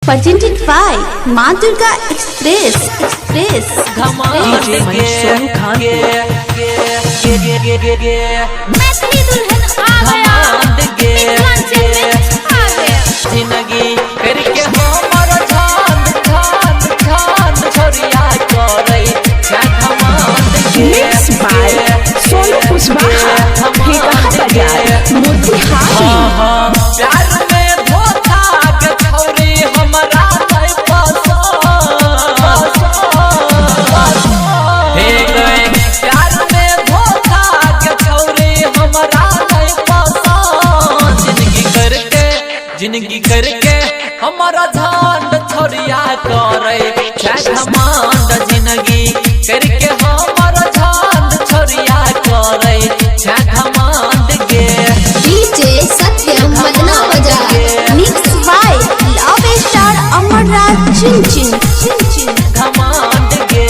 presented by माँ Durga express. Maithili दुल्हन आ गया, मिथिलांचल में आ गया। जिंदगी करके हमर झांद झांद झांद छोरिया करे घमंड के। मिक्स बाय सोनू कुशवाहा, ठेका बाजार, मोतिहारी। प्यार में धोखा के छोरी हमरा नहीं पसंद। हे गए प्यार में धोखा के छोरी हमरा नहीं पसंद। जिंदगी करके हमारा झांड छोरिया करे घमंड। जिंदगी करके हमारा झांड छोरिया करे घमंड के। DJ Satyam Madna Bazar, mix by love star Amarraj चिंचिन। घमंड के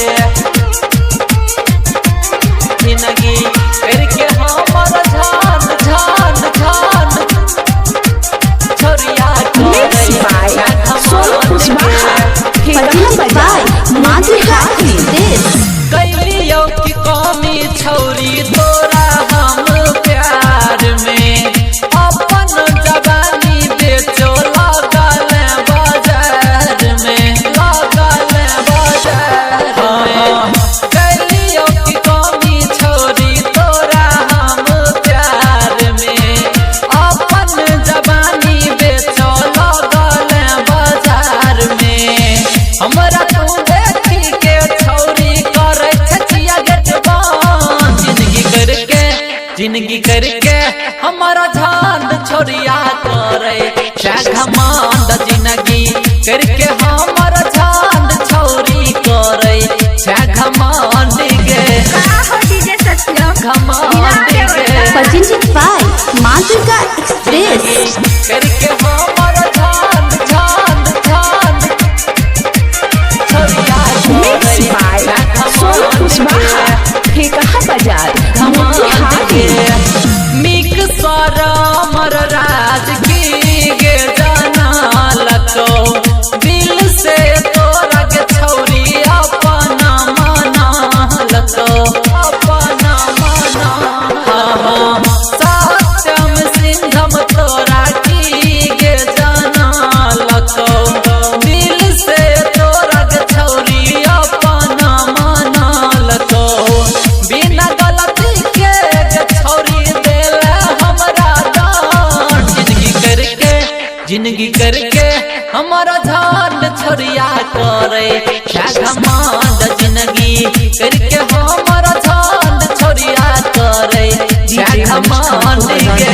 जिंदगी करके हमारा झांड झांड झांड छोरिया मिक्स बाय सोनू कुशवाहा, ठेका बाजार, माँ दुर्गा एक्सप्रेस। कैलियो की कमी छोरी तोरा हम प्यार में। अपन जवानी बेचो लगल बाजार में, लगल बाजार में। कैलियो की कमी छोरी तोरा हम प्यार में। अपन जवानी बेचो लगल बाजार में। हमरा तू देखी के छोरी करे छचिया गजबान। जिंदगी करके हमारा झांड छोरिया करे घमंड। जिंदगी करके हमारा झांड छोरी करे घमंड गे। डीजे सत्यम घमंड गे presented by माँ दुर्गा एक्सप्रेस। करके हमारा झांड झांड झांड छोरिया मिक्स बाय सोनू कुशवाहा, ठेका बाजार, मोतिहारी। मिक्सर अमर राज की गे जाना लको। दिल से तोरा के छौरी अपना माना लको, अपना माना। सत्यम सिंधम तोरा की गे जाना लको। दिल से तोरा के छौरी अपना माना लको। बिना गलती के छौरी देला हमरा डांट। जिंदगी करके हमारा झांड छोरिया करे घमंड। जिंदगी करके हमारा झांड छोरिया करे घमंड के।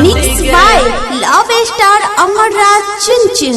Mix by love star Amarraj चिंचिन।